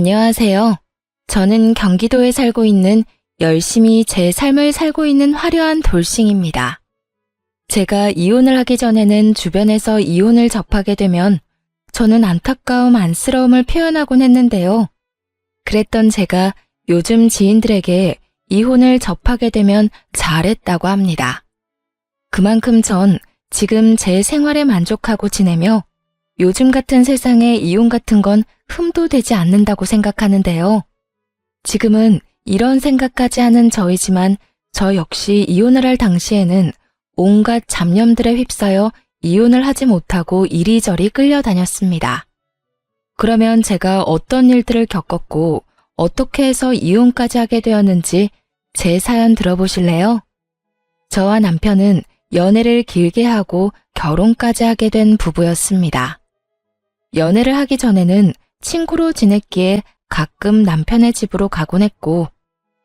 안녕하세요. 저는 경기도에 살고 있는 열심히 제 삶을 살고 있는 화려한 돌싱입니다. 제가 이혼을 하기 전에는 주변에서 이혼을 접하게 되면 저는 안타까움, 안쓰러움을 표현하곤 했는데요. 그랬던 제가 요즘 지인들에게 이혼을 접하게 되면 잘했다고 합니다. 그만큼 전 지금 제 생활에 만족하고 지내며 요즘 같은 세상에 이혼 같은 건 흠도 되지 않는다고 생각하는데요. 지금은 이런 생각까지 하는 저이지만 저 역시 이혼을 할 당시에는 온갖 잡념들에 휩싸여 이혼을 하지 못하고 이리저리 끌려다녔습니다. 그러면 제가 어떤 일들을 겪었고 어떻게 해서 이혼까지 하게 되었는지 제 사연 들어보실래요? 저와 남편은 연애를 길게 하고 결혼까지 하게 된 부부였습니다. 연애를 하기 전에는 친구로 지냈기에 가끔 남편의 집으로 가곤 했고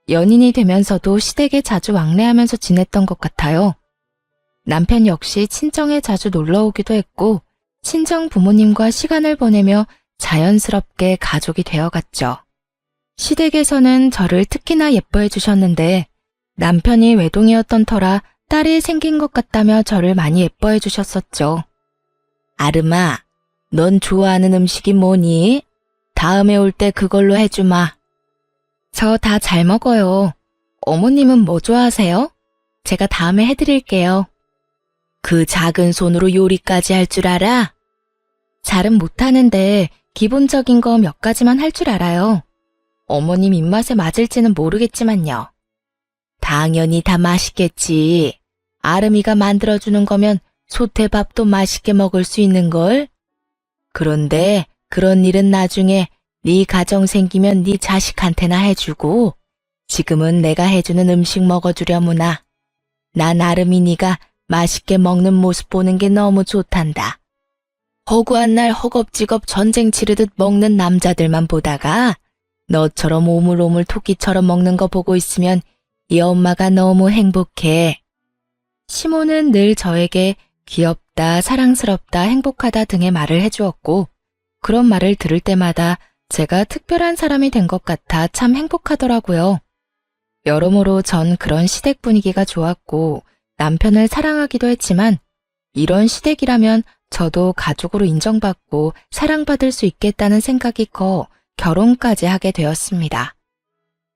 연인이 되면서도 시댁에 자주 왕래하면서 지냈던 것 같아요. 남편 역시 친정에 자주 놀러 오기도 했고 친정 부모님과 시간을 보내며 자연스럽게 가족이 되어갔죠. 시댁에서는 저를 특히나 예뻐해 주셨는데 남편이 외동이었던 터라 딸이 생긴 것 같다며 저를 많이 예뻐해 주셨었죠. 아름아, 넌 좋아하는 음식이 뭐니? 다음에 올 때 그걸로 해주마. 저 다 잘 먹어요. 어머님은 뭐 좋아하세요? 제가 다음에 해드릴게요. 그 작은 손으로 요리까지 할 줄 알아? 잘은 못하는데 기본적인 거 몇 가지만 할 줄 알아요. 어머님 입맛에 맞을지는 모르겠지만요. 당연히 다 맛있겠지. 아름이가 만들어주는 거면 소태밥도 맛있게 먹을 수 있는걸? 그런데 그런 일은 나중에 네 가정 생기면 네 자식한테나 해주고 지금은 내가 해주는 음식 먹어주려무나. 난 아름이니가 맛있게 먹는 모습 보는 게 너무 좋단다. 허구한 날 허겁지겁 전쟁 치르듯 먹는 남자들만 보다가 너처럼 오물오물 토끼처럼 먹는 거 보고 있으면 이 엄마가 너무 행복해. 시모는 늘 저에게 귀엽다, 사랑스럽다, 행복하다 등의 말을 해주었고 그런 말을 들을 때마다 제가 특별한 사람이 된 것 같아 참 행복하더라고요. 여러모로 전 그런 시댁 분위기가 좋았고 남편을 사랑하기도 했지만 이런 시댁이라면 저도 가족으로 인정받고 사랑받을 수 있겠다는 생각이 커 결혼까지 하게 되었습니다.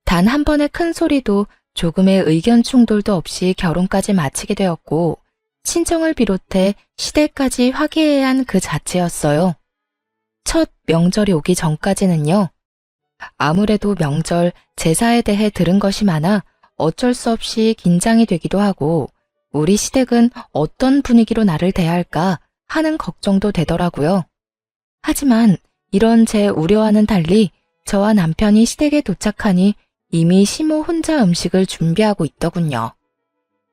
단 한 번의 큰 소리도 조금의 의견 충돌도 없이 결혼까지 마치게 되었고 친정을 비롯해 시댁까지 화기애애한 그 자체였어요. 첫 명절이 오기 전까지는요. 아무래도 명절, 제사에 대해 들은 것이 많아 어쩔 수 없이 긴장이 되기도 하고 우리 시댁은 어떤 분위기로 나를 대할까 하는 걱정도 되더라고요. 하지만 이런 제 우려와는 달리 저와 남편이 시댁에 도착하니 이미 시모 혼자 음식을 준비하고 있더군요.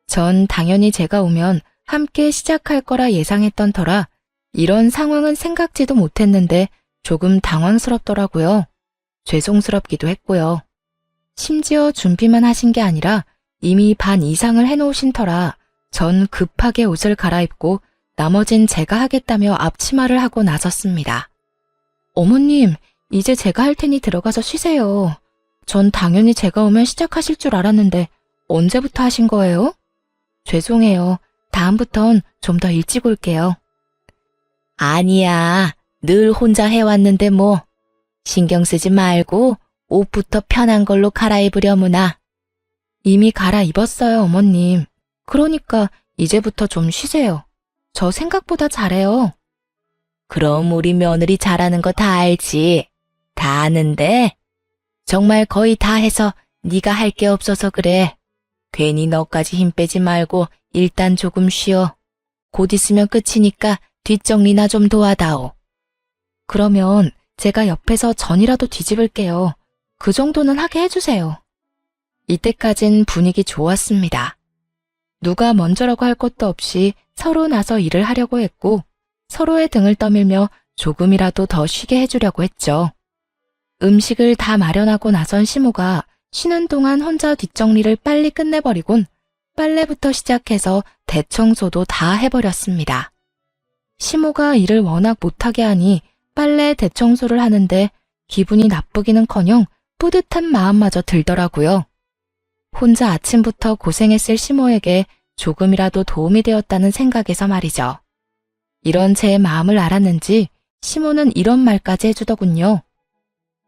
전 당연히 제가 오면 함께 시작할 거라 예상했던 터라 이런 상황은 생각지도 못했는데 조금 당황스럽더라고요. 죄송스럽기도 했고요. 심지어 준비만 하신 게 아니라 이미 반 이상을 해놓으신 터라 전 급하게 옷을 갈아입고 나머진 제가 하겠다며 앞치마를 하고 나섰습니다. 어머님, 이제 제가 할 테니 들어가서 쉬세요. 전 당연히 제가 오면 시작하실 줄 알았는데 언제부터 하신 거예요? 죄송해요. 다음부턴 좀 더 일찍 올게요. 아니야. 늘 혼자 해왔는데 뭐. 신경 쓰지 말고 옷부터 편한 걸로 갈아입으려무나. 이미 갈아입었어요, 어머님. 그러니까 이제부터 좀 쉬세요. 저 생각보다 잘해요. 그럼 우리 며느리 잘하는 거 다 알지. 다 아는데 정말 거의 다 해서 네가 할 게 없어서 그래. 괜히 너까지 힘 빼지 말고 일단 조금 쉬어. 곧 있으면 끝이니까 뒷정리나 좀 도와다오. 그러면 제가 옆에서 전이라도 뒤집을게요. 그 정도는 하게 해주세요. 이때까진 분위기 좋았습니다. 누가 먼저라고 할 것도 없이 서로 나서 일을 하려고 했고 서로의 등을 떠밀며 조금이라도 더 쉬게 해주려고 했죠. 음식을 다 마련하고 나선 시모가 쉬는 동안 혼자 뒷정리를 빨리 끝내버리곤 빨래부터 시작해서 대청소도 다 해버렸습니다. 시모가 일을 워낙 못하게 하니 빨래 대청소를 하는데 기분이 나쁘기는커녕 뿌듯한 마음마저 들더라고요. 혼자 아침부터 고생했을 시모에게 조금이라도 도움이 되었다는 생각에서 말이죠. 이런 제 마음을 알았는지 시모는 이런 말까지 해주더군요.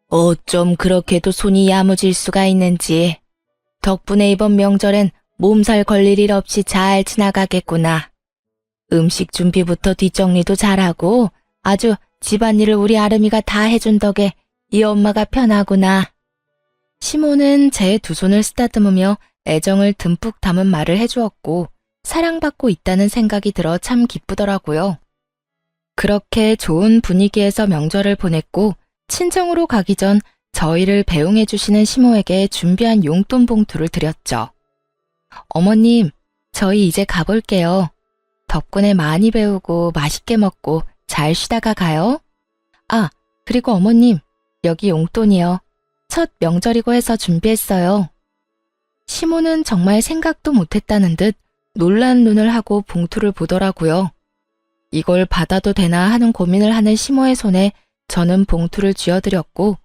어쩜 그렇게도 손이 야무질 수가 있는지. 덕분에 이번 명절엔 몸살 걸릴 일 없이 잘 지나가겠구나. 음식 준비부터 뒷정리도 잘하고 아주 집안일을 우리 아름이가 다 해준 덕에 이 엄마가 편하구나. 시모는 제 두 손을 쓰다듬으며 애정을 듬뿍 담은 말을 해주었고 사랑받고 있다는 생각이 들어 참 기쁘더라고요. 그렇게 좋은 분위기에서 명절을 보냈고 친정으로 가기 전 저희를 배웅해 주시는 시모에게 준비한 용돈 봉투를 드렸죠. 어머님, 저희 이제 가볼게요. 덕분에 많이 배우고 맛있게 먹고 잘 쉬다가 가요. 아, 그리고 어머님, 여기 용돈이요. 첫 명절이고 해서 준비했어요. 시모는 정말 생각도 못했다는 듯 놀란 눈을 하고 봉투를 보더라고요. 이걸 받아도 되나 하는 고민을 하는 시모의 손에 저는 봉투를 쥐어드렸고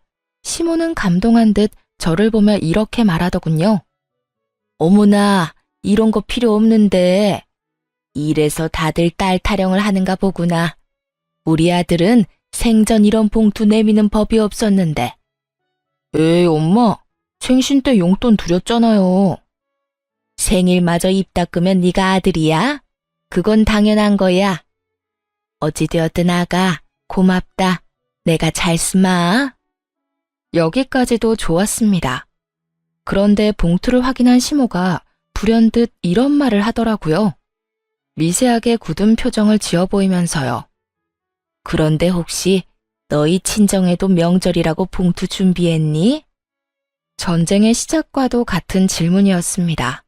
시모는 감동한 듯 저를 보며 이렇게 말하더군요. 어머나, 이런 거 필요 없는데. 이래서 다들 딸 타령을 하는가 보구나. 우리 아들은 생전 이런 봉투 내미는 법이 없었는데. 에이, 엄마, 생신 때 용돈 드렸잖아요. 생일마저 입 닦으면 네가 아들이야? 그건 당연한 거야. 어찌되었든 아가, 고맙다. 내가 잘 쓰마. 여기까지도 좋았습니다. 그런데 봉투를 확인한 시모가 불현듯 이런 말을 하더라고요. 미세하게 굳은 표정을 지어 보이면서요. 그런데 혹시 너희 친정에도 명절이라고 봉투 준비했니? 전쟁의 시작과도 같은 질문이었습니다.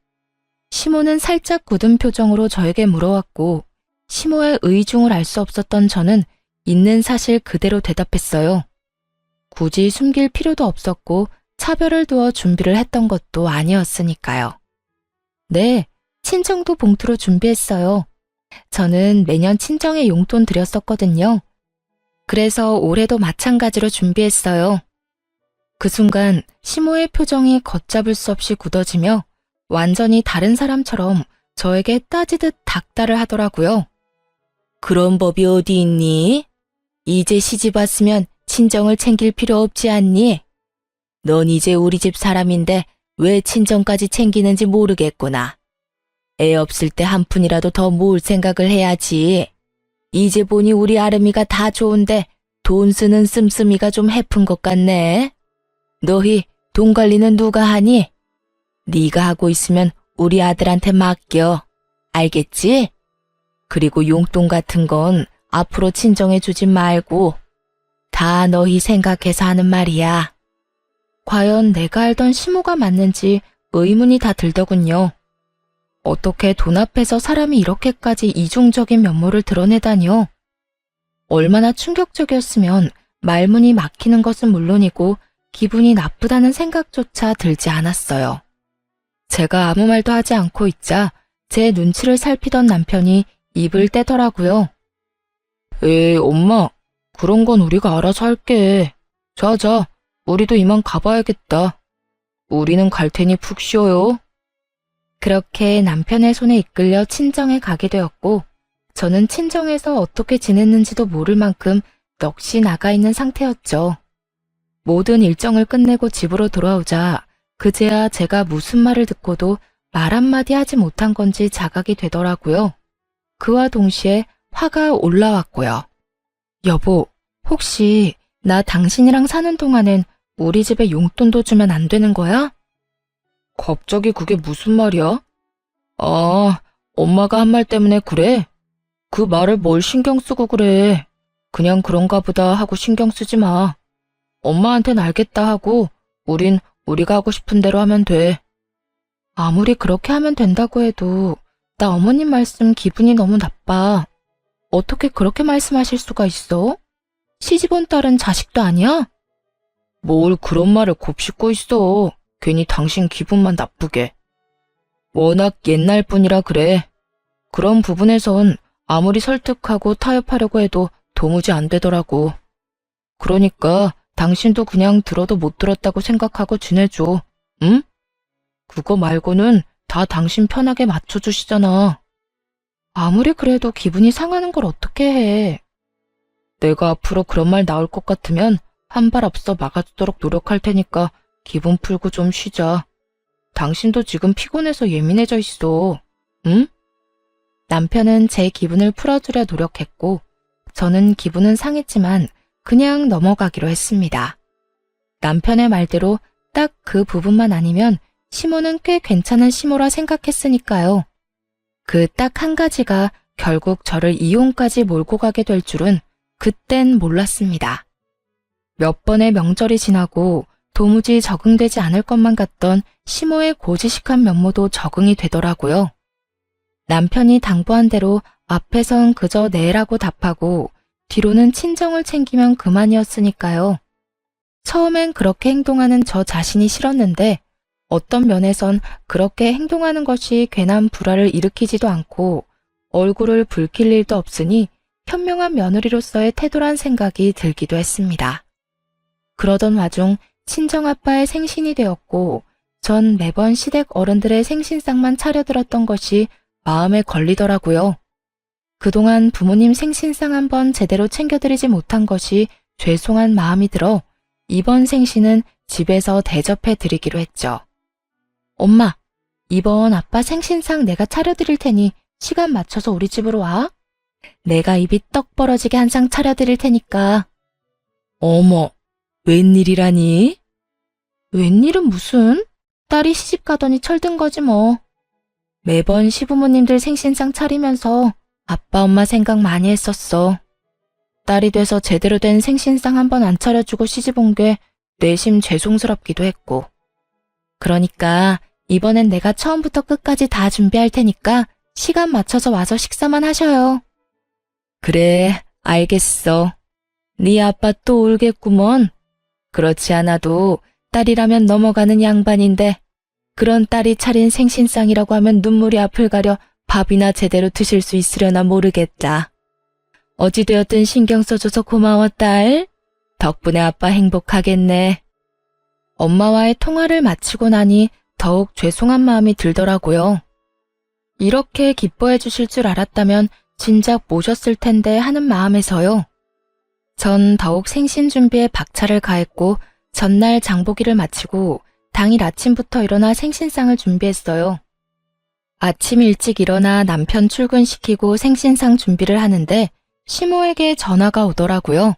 시모는 살짝 굳은 표정으로 저에게 물어왔고 시모의 의중을 알 수 없었던 저는 있는 사실 그대로 대답했어요. 굳이 숨길 필요도 없었고 차별을 두어 준비를 했던 것도 아니었으니까요. 네, 친정도 봉투로 준비했어요. 저는 매년 친정에 용돈 드렸었거든요. 그래서 올해도 마찬가지로 준비했어요. 그 순간 시모의 표정이 걷잡을 수 없이 굳어지며 완전히 다른 사람처럼 저에게 따지듯 닥달을 하더라고요. 그런 법이 어디 있니? 이제 시집 왔으면 친정을 챙길 필요 없지 않니? 넌 이제 우리 집 사람인데 왜 친정까지 챙기는지 모르겠구나. 애 없을 때 한 푼이라도 더 모을 생각을 해야지. 이제 보니 우리 아름이가 다 좋은데 돈 쓰는 씀씀이가 좀 해픈 것 같네. 너희 돈 관리는 누가 하니? 네가 하고 있으면 우리 아들한테 맡겨. 알겠지? 그리고 용돈 같은 건 앞으로 친정에 주지 말고 다 너희 생각해서 하는 말이야. 과연 내가 알던 시모가 맞는지 의문이 다 들더군요. 어떻게 돈 앞에서 사람이 이렇게까지 이중적인 면모를 드러내다니요. 얼마나 충격적이었으면 말문이 막히는 것은 물론이고 기분이 나쁘다는 생각조차 들지 않았어요. 제가 아무 말도 하지 않고 있자 제 눈치를 살피던 남편이 입을 떼더라고요. 에이, 엄마, 그런 건 우리가 알아서 할게. 자자, 우리도 이만 가봐야겠다. 우리는 갈 테니 푹 쉬어요. 그렇게 남편의 손에 이끌려 친정에 가게 되었고 저는 친정에서 어떻게 지냈는지도 모를 만큼 넋이 나가 있는 상태였죠. 모든 일정을 끝내고 집으로 돌아오자 그제야 제가 무슨 말을 듣고도 말 한마디 하지 못한 건지 자각이 되더라고요. 그와 동시에 화가 올라왔고요. 여보, 혹시 나 당신이랑 사는 동안엔 우리 집에 용돈도 주면 안 되는 거야? 갑자기 그게 무슨 말이야? 아, 엄마가 한 말 때문에 그래? 그 말을 뭘 신경 쓰고 그래. 그냥 그런가 보다 하고 신경 쓰지 마. 엄마한텐 알겠다 하고 우린 우리가 하고 싶은 대로 하면 돼. 아무리 그렇게 하면 된다고 해도 나 어머님 말씀 기분이 너무 나빠. 어떻게 그렇게 말씀하실 수가 있어? 시집 온 딸은 자식도 아니야? 뭘 그런 말을 곱씹고 있어. 괜히 당신 기분만 나쁘게. 워낙 옛날 분이라 그래. 그런 부분에선 아무리 설득하고 타협하려고 해도 도무지 안 되더라고. 그러니까 당신도 그냥 들어도 못 들었다고 생각하고 지내줘. 응? 그거 말고는 다 당신 편하게 맞춰주시잖아. 아무리 그래도 기분이 상하는 걸 어떻게 해. 내가 앞으로 그런 말 나올 것 같으면 한 발 앞서 막아주도록 노력할 테니까 기분 풀고 좀 쉬자. 당신도 지금 피곤해서 예민해져 있어. 응? 남편은 제 기분을 풀어주려 노력했고 저는 기분은 상했지만 그냥 넘어가기로 했습니다. 남편의 말대로 딱 그 부분만 아니면 시모는 꽤 괜찮은 시모라 생각했으니까요. 그 딱 한 가지가 결국 저를 이혼까지 몰고 가게 될 줄은 그땐 몰랐습니다. 몇 번의 명절이 지나고 도무지 적응되지 않을 것만 같던 시모의 고지식한 면모도 적응이 되더라고요. 남편이 당부한 대로 앞에선 그저 네라고 답하고 뒤로는 친정을 챙기면 그만이었으니까요. 처음엔 그렇게 행동하는 저 자신이 싫었는데 어떤 면에선 그렇게 행동하는 것이 괜한 불화를 일으키지도 않고 얼굴을 붉힐 일도 없으니 현명한 며느리로서의 태도란 생각이 들기도 했습니다. 그러던 와중 친정아빠의 생신이 되었고 전 매번 시댁 어른들의 생신상만 차려들었던 것이 마음에 걸리더라고요. 그동안 부모님 생신상 한번 제대로 챙겨드리지 못한 것이 죄송한 마음이 들어 이번 생신은 집에서 대접해 드리기로 했죠. 엄마, 이번 아빠 생신상 내가 차려드릴 테니 시간 맞춰서 우리 집으로 와. 내가 입이 떡 벌어지게 한 상 차려드릴 테니까. 어머, 웬일이라니? 웬일은 무슨? 딸이 시집 가더니 철든 거지 뭐. 매번 시부모님들 생신상 차리면서 아빠 엄마 생각 많이 했었어. 딸이 돼서 제대로 된 생신상 한번 안 차려주고 시집 온 게 내심 죄송스럽기도 했고. 그러니까 이번엔 내가 처음부터 끝까지 다 준비할 테니까 시간 맞춰서 와서 식사만 하셔요. 그래, 알겠어. 네 아빠 또 울겠구먼. 그렇지 않아도 딸이라면 넘어가는 양반인데 그런 딸이 차린 생신상이라고 하면 눈물이 앞을 가려 밥이나 제대로 드실 수 있으려나 모르겠다. 어찌되었든 신경 써줘서 고마워, 딸. 덕분에 아빠 행복하겠네. 엄마와의 통화를 마치고 나니 더욱 죄송한 마음이 들더라고요. 이렇게 기뻐해 주실 줄 알았다면 진작 모셨을 텐데 하는 마음에서요. 전 더욱 생신 준비에 박차를 가했고 전날 장보기를 마치고 당일 아침부터 일어나 생신상을 준비했어요. 아침 일찍 일어나 남편 출근시키고 생신상 준비를 하는데 시모에게 전화가 오더라고요.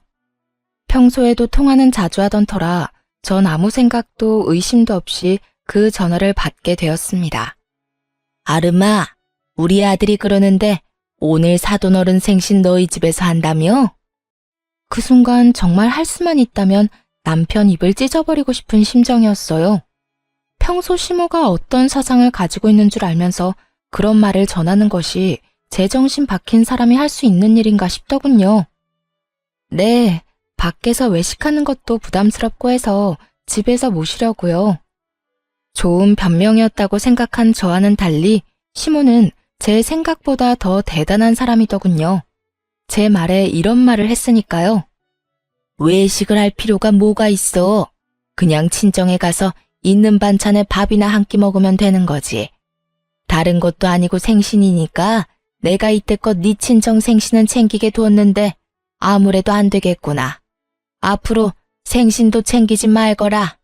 평소에도 통화는 자주 하던 터라 전 아무 생각도 의심도 없이 그 전화를 받게 되었습니다. 아름아, 우리 아들이 그러는데 오늘 사돈어른 생신 너희 집에서 한다며? 그 순간 정말 할 수만 있다면 남편 입을 찢어버리고 싶은 심정이었어요. 평소 시모가 어떤 사상을 가지고 있는 줄 알면서 그런 말을 전하는 것이 제정신 박힌 사람이 할 수 있는 일인가 싶더군요. 네, 밖에서 외식하는 것도 부담스럽고 해서 집에서 모시려고요. 좋은 변명이었다고 생각한 저와는 달리 시모는 제 생각보다 더 대단한 사람이더군요. 제 말에 이런 말을 했으니까요. 외식을 할 필요가 뭐가 있어. 그냥 친정에 가서 있는 반찬에 밥이나 한 끼 먹으면 되는 거지. 다른 것도 아니고 생신이니까 내가 이때껏 네 친정 생신은 챙기게 두었는데 아무래도 안 되겠구나. 앞으로 생신도 챙기지 말거라.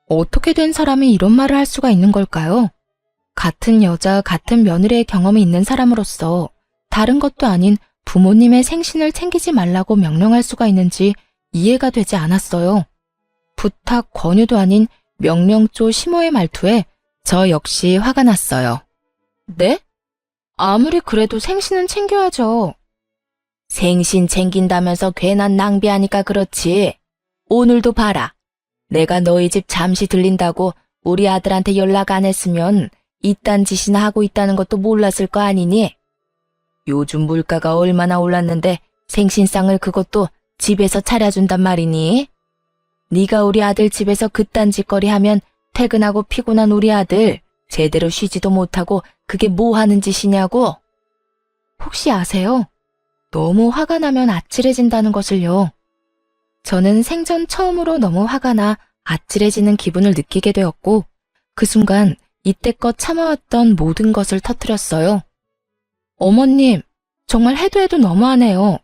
어떻게 된 사람이 이런 말을 할 수가 있는 걸까요? 같은 여자, 같은 며느리의 경험이 있는 사람으로서 다른 것도 아닌 부모님의 생신을 챙기지 말라고 명령할 수가 있는지 이해가 되지 않았어요. 부탁, 권유도 아닌 명령조 시모의 말투에 저 역시 화가 났어요. 네? 아무리 그래도 생신은 챙겨야죠. 생신 챙긴다면서 괜한 낭비하니까 그렇지. 오늘도 봐라. 내가 너희 집 잠시 들린다고 우리 아들한테 연락 안 했으면 이딴 짓이나 하고 있다는 것도 몰랐을 거 아니니? 요즘 물가가 얼마나 올랐는데 생신상을 그것도 집에서 차려준단 말이니? 네가 우리 아들 집에서 그딴 짓거리 하면 퇴근하고 피곤한 우리 아들 제대로 쉬지도 못하고 그게 뭐 하는 짓이냐고? 혹시 아세요? 너무 화가 나면 아찔해진다는 것을요. 저는 생전 처음으로 너무 화가 나 아찔해지는 기분을 느끼게 되었고, 그 순간 이때껏 참아왔던 모든 것을 터뜨렸어요. 어머님, 정말 해도 해도 너무하네요.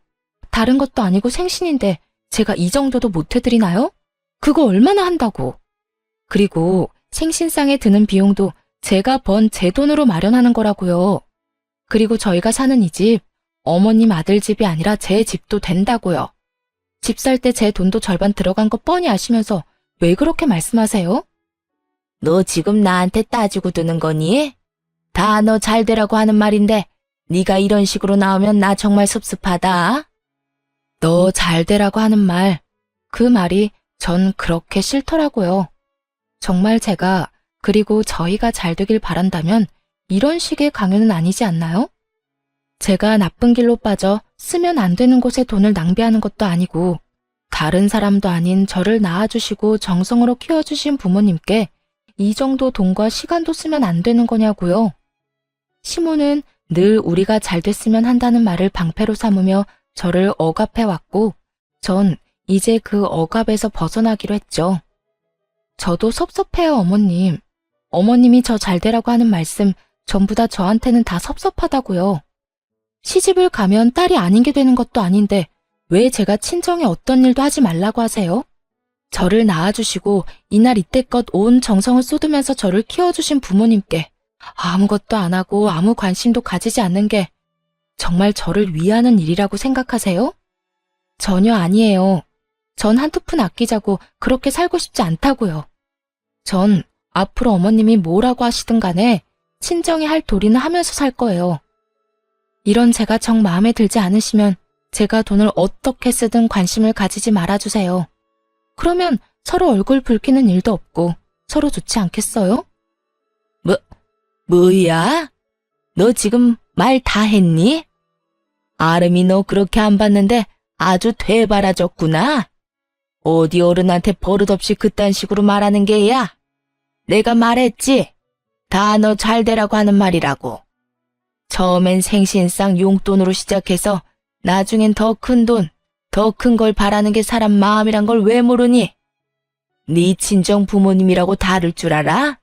다른 것도 아니고 생신인데 제가 이 정도도 못 해드리나요? 그거 얼마나 한다고. 그리고 생신상에 드는 비용도 제가 번 제 돈으로 마련하는 거라고요. 그리고 저희가 사는 이 집, 어머님 아들 집이 아니라 제 집도 된다고요. 집 살 때 제 돈도 절반 들어간 거 뻔히 아시면서 왜 그렇게 말씀하세요? 너 지금 나한테 따지고 드는 거니? 다 너 잘 되라고 하는 말인데 네가 이런 식으로 나오면 나 정말 섭섭하다. 너 잘 되라고 하는 말, 그 말이 전 그렇게 싫더라고요. 정말 제가 그리고 저희가 잘 되길 바란다면 이런 식의 강요는 아니지 않나요? 제가 나쁜 길로 빠져 쓰면 안 되는 곳에 돈을 낭비하는 것도 아니고 다른 사람도 아닌 저를 낳아주시고 정성으로 키워주신 부모님께 이 정도 돈과 시간도 쓰면 안 되는 거냐고요. 시모는 늘 우리가 잘 됐으면 한다는 말을 방패로 삼으며 저를 억압해왔고 전 이제 그 억압에서 벗어나기로 했죠. 저도 섭섭해요, 어머님. 어머님이 저 잘 되라고 하는 말씀 전부 다 저한테는 다 섭섭하다고요. 시집을 가면 딸이 아닌 게 되는 것도 아닌데 왜 제가 친정에 어떤 일도 하지 말라고 하세요? 저를 낳아주시고 이날 이때껏 온 정성을 쏟으면서 저를 키워주신 부모님께 아무것도 안 하고 아무 관심도 가지지 않는 게 정말 저를 위하는 일이라고 생각하세요? 전혀 아니에요. 전 한두 푼 아끼자고 그렇게 살고 싶지 않다고요. 전 앞으로 어머님이 뭐라고 하시든 간에 친정에 할 도리는 하면서 살 거예요. 이런 제가 정 마음에 들지 않으시면 제가 돈을 어떻게 쓰든 관심을 가지지 말아주세요. 그러면 서로 얼굴 붉히는 일도 없고 서로 좋지 않겠어요? 뭐야? 너 지금 말 다 했니? 아름이 너 그렇게 안 봤는데 아주 되바라졌구나. 어디 어른한테 버릇없이 그딴 식으로 말하는 게야? 내가 말했지? 다 너 잘 되라고 하는 말이라고. 처음엔 생신상 용돈으로 시작해서 나중엔 더 큰 돈, 더 큰 걸 바라는 게 사람 마음이란 걸 왜 모르니? 네 친정 부모님이라고 다를 줄 알아?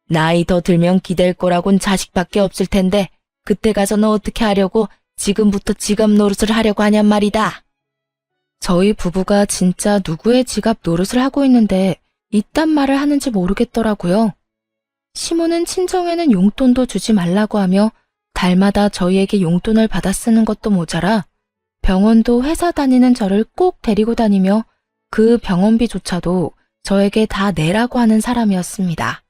나이 더 들면 기댈 거라곤 자식밖에 없을 텐데 그때 가서 너 어떻게 하려고 지금부터 지갑 노릇을 하려고 하냔 말이다. 저희 부부가 진짜 누구의 지갑 노릇을 하고 있는데 이딴 말을 하는지 모르겠더라고요. 시모는 친정에는 용돈도 주지 말라고 하며 달마다 저희에게 용돈을 받아 쓰는 것도 모자라 병원도 회사 다니는 저를 꼭 데리고 다니며 그 병원비조차도 저에게 다 내라고 하는 사람이었습니다.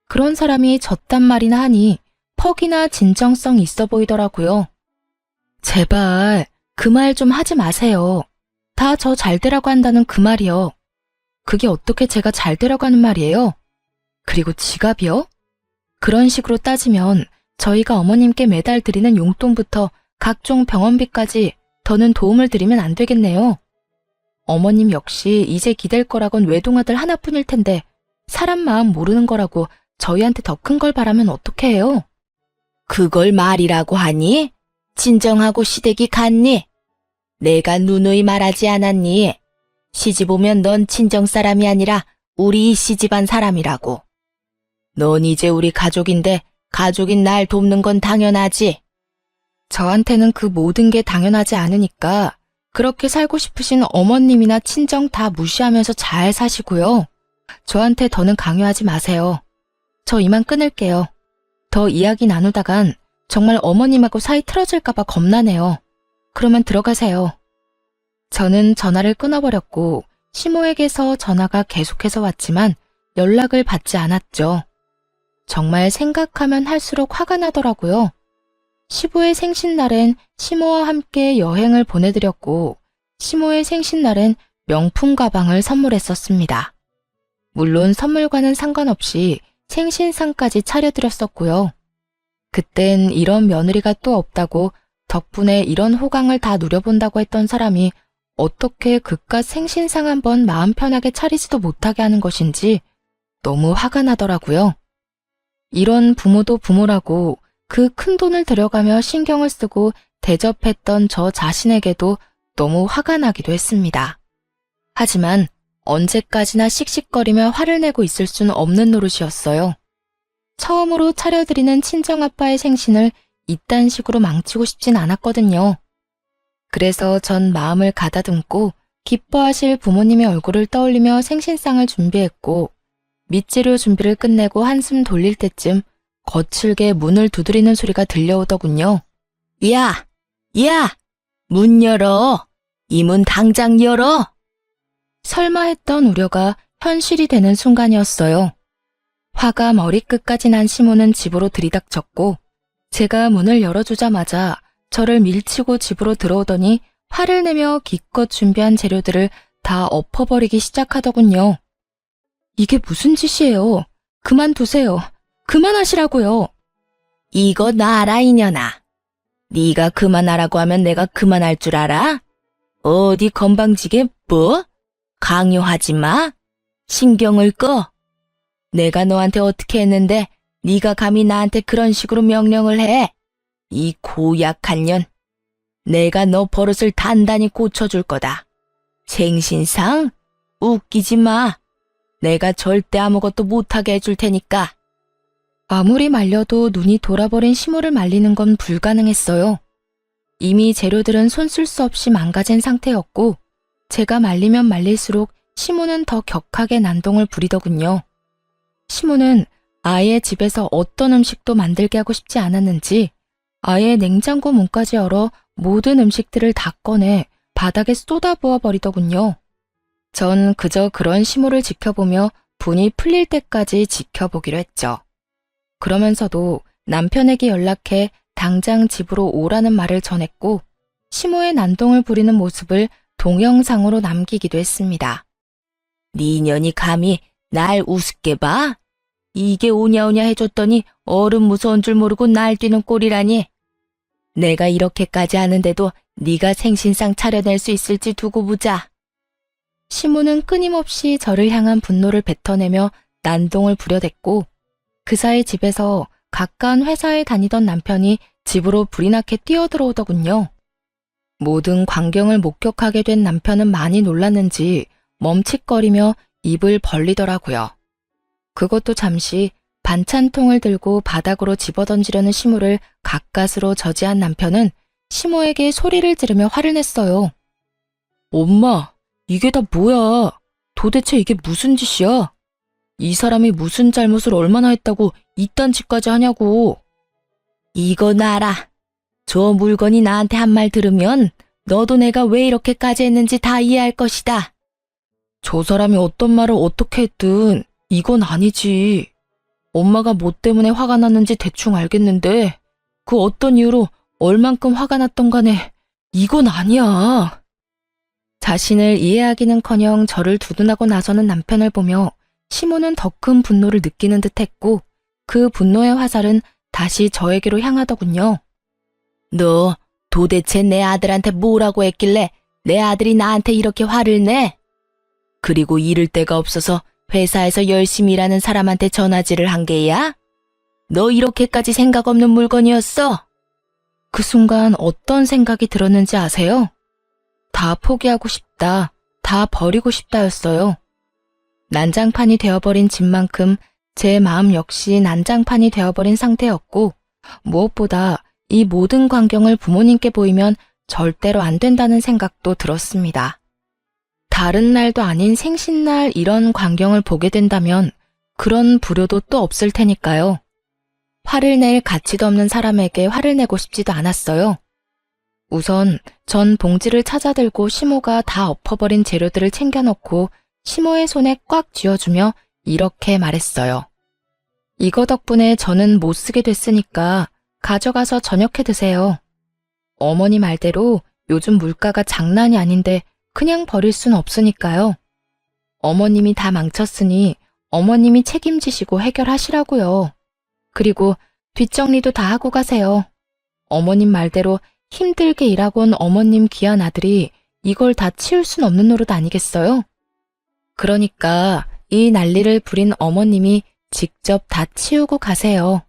그런 사람이 저딴 말이나 하니 퍽이나 진정성 있어 보이더라고요. 제발 그 말 좀 하지 마세요. 다 저 잘 되라고 한다는 그 말이요. 그게 어떻게 제가 잘 되라고 하는 말이에요? 그리고 지갑이요? 그런 식으로 따지면 저희가 어머님께 매달 드리는 용돈부터 각종 병원비까지 더는 도움을 드리면 안 되겠네요. 어머님 역시 이제 기댈 거라곤 외동아들 하나뿐일 텐데 사람 마음 모르는 거라고 저희한테 더 큰 걸 바라면 어떻게 해요? 그걸 말이라고 하니? 친정하고 시댁이 같니? 내가 누누이 말하지 않았니? 시집 오면 넌 친정 사람이 아니라 우리 이 시집안 사람이라고. 넌 이제 우리 가족인데 가족인 날 돕는 건 당연하지. 저한테는 그 모든 게 당연하지 않으니까 그렇게 살고 싶으신 어머님이나 친정 다 무시하면서 잘 사시고요. 저한테 더는 강요하지 마세요. 저 이만 끊을게요. 더 이야기 나누다간 정말 어머님하고 사이 틀어질까봐 겁나네요. 그러면 들어가세요. 저는 전화를 끊어버렸고 시모에게서 전화가 계속해서 왔지만 연락을 받지 않았죠. 정말 생각하면 할수록 화가 나더라고요. 시부의 생신날엔 시모와 함께 여행을 보내드렸고 시모의 생신날엔 명품 가방을 선물했었습니다. 물론 선물과는 상관없이 생신상까지 차려드렸었고요. 그땐 이런 며느리가 또 없다고 덕분에 이런 호강을 다 누려본다고 했던 사람이 어떻게 그깟 생신상 한번 마음 편하게 차리지도 못하게 하는 것인지 너무 화가 나더라고요. 이런 부모도 부모라고 그 큰 돈을 들여가며 신경을 쓰고 대접했던 저 자신에게도 너무 화가 나기도 했습니다. 하지만 언제까지나 씩씩거리며 화를 내고 있을 수는 없는 노릇이었어요. 처음으로 차려드리는 친정아빠의 생신을 이딴 식으로 망치고 싶진 않았거든요. 그래서 전 마음을 가다듬고 기뻐하실 부모님의 얼굴을 떠올리며 생신상을 준비했고, 밑재료 준비를 끝내고 한숨 돌릴 때쯤 거칠게 문을 두드리는 소리가 들려오더군요. 야! 야! 문 열어! 이 문 당장 열어! 설마 했던 우려가 현실이 되는 순간이었어요. 화가 머리끝까지 난 시모는 집으로 들이닥쳤고, 제가 문을 열어주자마자 저를 밀치고 집으로 들어오더니 화를 내며 기껏 준비한 재료들을 다 엎어버리기 시작하더군요. 이게 무슨 짓이에요? 그만두세요. 그만하시라고요. 이거 놔라 이년아. 네가 그만하라고 하면 내가 그만할 줄 알아? 어디 건방지게 뭐? 강요하지 마. 신경을 꺼. 내가 너한테 어떻게 했는데 네가 감히 나한테 그런 식으로 명령을 해? 이 고약한 년. 내가 너 버릇을 단단히 고쳐줄 거다. 생신상? 웃기지 마. 내가 절대 아무것도 못하게 해줄 테니까. 아무리 말려도 눈이 돌아버린 시모를 말리는 건 불가능했어요. 이미 재료들은 손 쓸 수 없이 망가진 상태였고, 제가 말리면 말릴수록 시모는 더 격하게 난동을 부리더군요. 시모는 아예 집에서 어떤 음식도 만들게 하고 싶지 않았는지 아예 냉장고 문까지 열어 모든 음식들을 다 꺼내 바닥에 쏟아부어 버리더군요. 전 그저 그런 시모를 지켜보며 분이 풀릴 때까지 지켜보기로 했죠. 그러면서도 남편에게 연락해 당장 집으로 오라는 말을 전했고, 시모의 난동을 부리는 모습을 동영상으로 남기기도 했습니다. 네 년이 감히 날 우습게 봐? 이게 오냐오냐 해줬더니 어른 무서운 줄 모르고 날뛰는 꼴이라니. 내가 이렇게까지 하는데도 네가 생신상 차려낼 수 있을지 두고 보자. 시모는 끊임없이 저를 향한 분노를 뱉어내며 난동을 부려댔고, 그 사이 집에서 가까운 회사에 다니던 남편이 집으로 불이 나게 뛰어들어오더군요. 모든 광경을 목격하게 된 남편은 많이 놀랐는지 멈칫거리며 입을 벌리더라고요. 그것도 잠시 반찬통을 들고 바닥으로 집어던지려는 시모를 가까스로 저지한 남편은 시모에게 소리를 지르며 화를 냈어요. 엄마, 이게 다 뭐야? 도대체 이게 무슨 짓이야? 이 사람이 무슨 잘못을 얼마나 했다고 이딴 짓까지 하냐고. 이거 놔라. 저 물건이 나한테 한 말 들으면 너도 내가 왜 이렇게까지 했는지 다 이해할 것이다. 저 사람이 어떤 말을 어떻게 했든 이건 아니지. 엄마가 뭐 때문에 화가 났는지 대충 알겠는데 그 어떤 이유로 얼만큼 화가 났던 간에 이건 아니야. 자신을 이해하기는커녕 저를 두둔하고 나서는 남편을 보며 시모는 더 큰 분노를 느끼는 듯했고, 그 분노의 화살은 다시 저에게로 향하더군요. 너 도대체 내 아들한테 뭐라고 했길래 내 아들이 나한테 이렇게 화를 내? 그리고 이를 데가 없어서 회사에서 열심히 일하는 사람한테 전화질을 한 게야? 너 이렇게까지 생각 없는 물건이었어? 그 순간 어떤 생각이 들었는지 아세요? 다 포기하고 싶다, 다 버리고 싶다였어요. 난장판이 되어버린 집만큼 제 마음 역시 난장판이 되어버린 상태였고, 무엇보다 이 모든 광경을 부모님께 보이면 절대로 안 된다는 생각도 들었습니다. 다른 날도 아닌 생신날 이런 광경을 보게 된다면 그런 불효도 또 없을 테니까요. 화를 낼 가치도 없는 사람에게 화를 내고 싶지도 않았어요. 우선 전 봉지를 찾아들고 시모가 다 엎어버린 재료들을 챙겨놓고 시모의 손에 꽉 쥐어주며 이렇게 말했어요. 이거 덕분에 저는 못 쓰게 됐으니까 가져가서 저녁해 드세요. 어머니 말대로 요즘 물가가 장난이 아닌데 그냥 버릴 순 없으니까요. 어머님이 다 망쳤으니 어머님이 책임지시고 해결하시라고요. 그리고 뒷정리도 다 하고 가세요. 어머님 말대로 힘들게 일하고 온 어머님 귀한 아들이 이걸 다 치울 순 없는 노릇 아니겠어요? 그러니까 이 난리를 부린 어머님이 직접 다 치우고 가세요.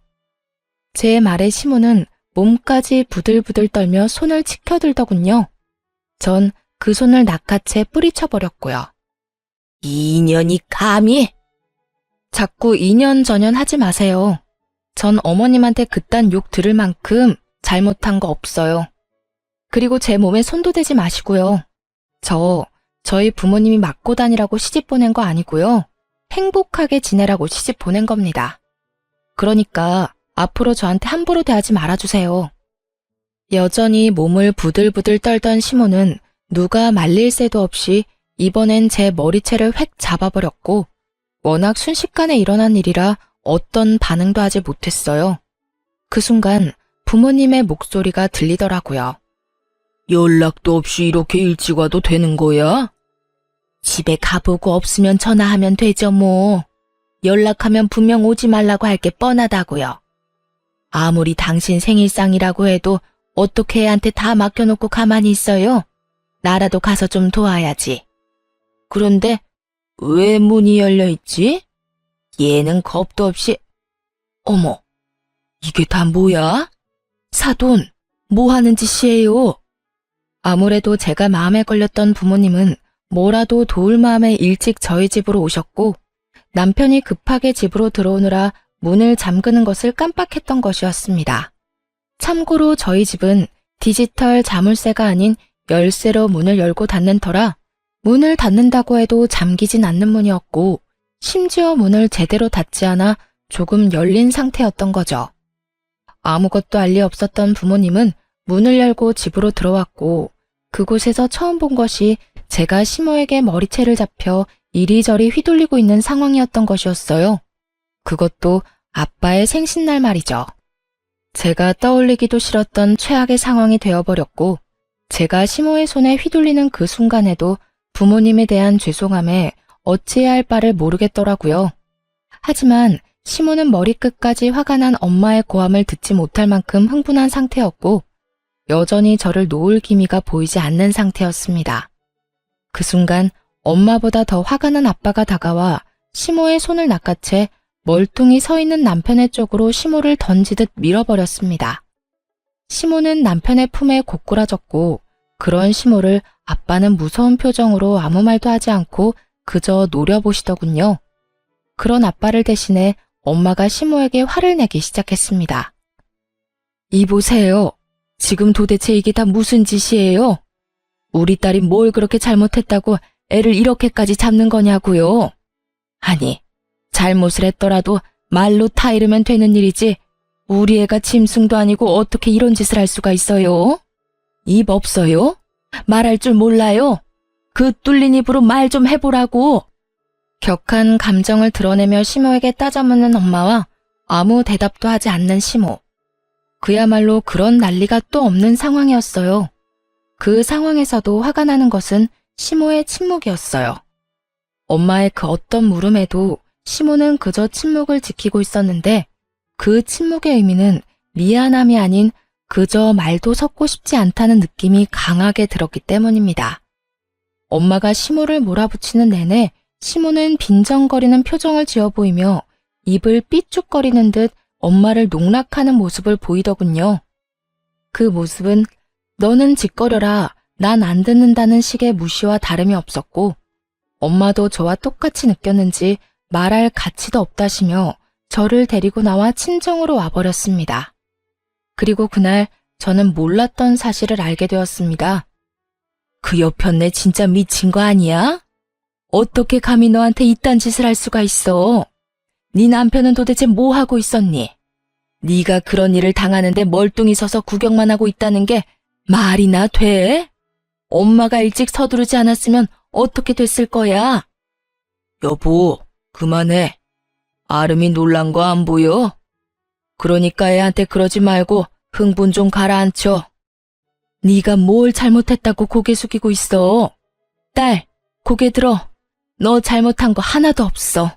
제 말에 시모는 몸까지 부들부들 떨며 손을 치켜들더군요. 전 그 손을 낚아채 뿌리쳐버렸고요. 2년이 감히? 자꾸 2년 전년 하지 마세요. 전 어머님한테 그딴 욕 들을 만큼 잘못한 거 없어요. 그리고 제 몸에 손도 대지 마시고요. 저희 부모님이 맞고 다니라고 시집 보낸 거 아니고요. 행복하게 지내라고 시집 보낸 겁니다. 그러니까 앞으로 저한테 함부로 대하지 말아주세요. 여전히 몸을 부들부들 떨던 시모는 누가 말릴 새도 없이 이번엔 제 머리채를 획 잡아버렸고 워낙 순식간에 일어난 일이라 어떤 반응도 하지 못했어요. 그 순간 부모님의 목소리가 들리더라고요. 연락도 없이 이렇게 일찍 와도 되는 거야? 집에 가보고 없으면 전화하면 되죠 뭐. 연락하면 분명 오지 말라고 할 게 뻔하다고요. 아무리 당신 생일상이라고 해도 어떻게 애한테 다 맡겨놓고 가만히 있어요? 나라도 가서 좀 도와야지. 그런데 왜 문이 열려있지? 얘는 겁도 없이... 어머, 이게 다 뭐야? 사돈, 뭐 하는 짓이에요? 아무래도 제가 마음에 걸렸던 부모님은 뭐라도 도울 마음에 일찍 저희 집으로 오셨고 남편이 급하게 집으로 들어오느라 문을 잠그는 것을 깜빡했던 것이었습니다. 참고로 저희 집은 디지털 자물쇠가 아닌 열쇠로 문을 열고 닫는 터라 문을 닫는다고 해도 잠기진 않는 문이었고 심지어 문을 제대로 닫지 않아 조금 열린 상태였던 거죠. 아무것도 알 리 없었던 부모님은 문을 열고 집으로 들어왔고 그곳에서 처음 본 것이 제가 시모에게 머리채를 잡혀 이리저리 휘둘리고 있는 상황이었던 것이었어요. 그것도 아빠의 생신날 말이죠. 제가 떠올리기도 싫었던 최악의 상황이 되어버렸고 제가 시모의 손에 휘둘리는 그 순간에도 부모님에 대한 죄송함에 어찌해야 할 바를 모르겠더라고요. 하지만 시모는 머리끝까지 화가 난 엄마의 고함을 듣지 못할 만큼 흥분한 상태였고 여전히 저를 놓을 기미가 보이지 않는 상태였습니다. 그 순간 엄마보다 더 화가 난 아빠가 다가와 시모의 손을 낚아채 멀뚱히 서 있는 남편의 쪽으로 시모를 던지듯 밀어버렸습니다. 시모는 남편의 품에 고꾸라졌고 그런 시모를 아빠는 무서운 표정으로 아무 말도 하지 않고 그저 노려보시더군요. 그런 아빠를 대신해 엄마가 시모에게 화를 내기 시작했습니다. 이보세요. 지금 도대체 이게 다 무슨 짓이에요? 우리 딸이 뭘 그렇게 잘못했다고 애를 이렇게까지 잡는 거냐고요? 아니, 잘못을 했더라도 말로 타이르면 되는 일이지 우리 애가 짐승도 아니고 어떻게 이런 짓을 할 수가 있어요? 입 없어요? 말할 줄 몰라요? 그 뚫린 입으로 말 좀 해보라고. 격한 감정을 드러내며 시모에게 따져묻는 엄마와 아무 대답도 하지 않는 시모. 그야말로 그런 난리가 또 없는 상황이었어요. 그 상황에서도 화가 나는 것은 시모의 침묵이었어요. 엄마의 그 어떤 물음에도 시모는 그저 침묵을 지키고 있었는데 그 침묵의 의미는 미안함이 아닌 그저 말도 섞고 싶지 않다는 느낌이 강하게 들었기 때문입니다. 엄마가 시모를 몰아붙이는 내내 시모는 빈정거리는 표정을 지어 보이며 입을 삐죽거리는 듯 엄마를 농락하는 모습을 보이더군요. 그 모습은 너는 짓거려라, 난 안 듣는다는 식의 무시와 다름이 없었고 엄마도 저와 똑같이 느꼈는지 말할 가치도 없다시며 저를 데리고 나와 친정으로 와버렸습니다. 그리고 그날 저는 몰랐던 사실을 알게 되었습니다. 그 여편네 진짜 미친 거 아니야? 어떻게 감히 너한테 이딴 짓을 할 수가 있어? 네 남편은 도대체 뭐 하고 있었니? 네가 그런 일을 당하는데 멀뚱히 서서 구경만 하고 있다는 게 말이나 돼? 엄마가 일찍 서두르지 않았으면 어떻게 됐을 거야? 여보, 그만해. 아름이 놀란 거 안 보여? 그러니까 애한테 그러지 말고 흥분 좀 가라앉혀. 네가 뭘 잘못했다고 고개 숙이고 있어? 딸, 고개 들어. 너 잘못한 거 하나도 없어.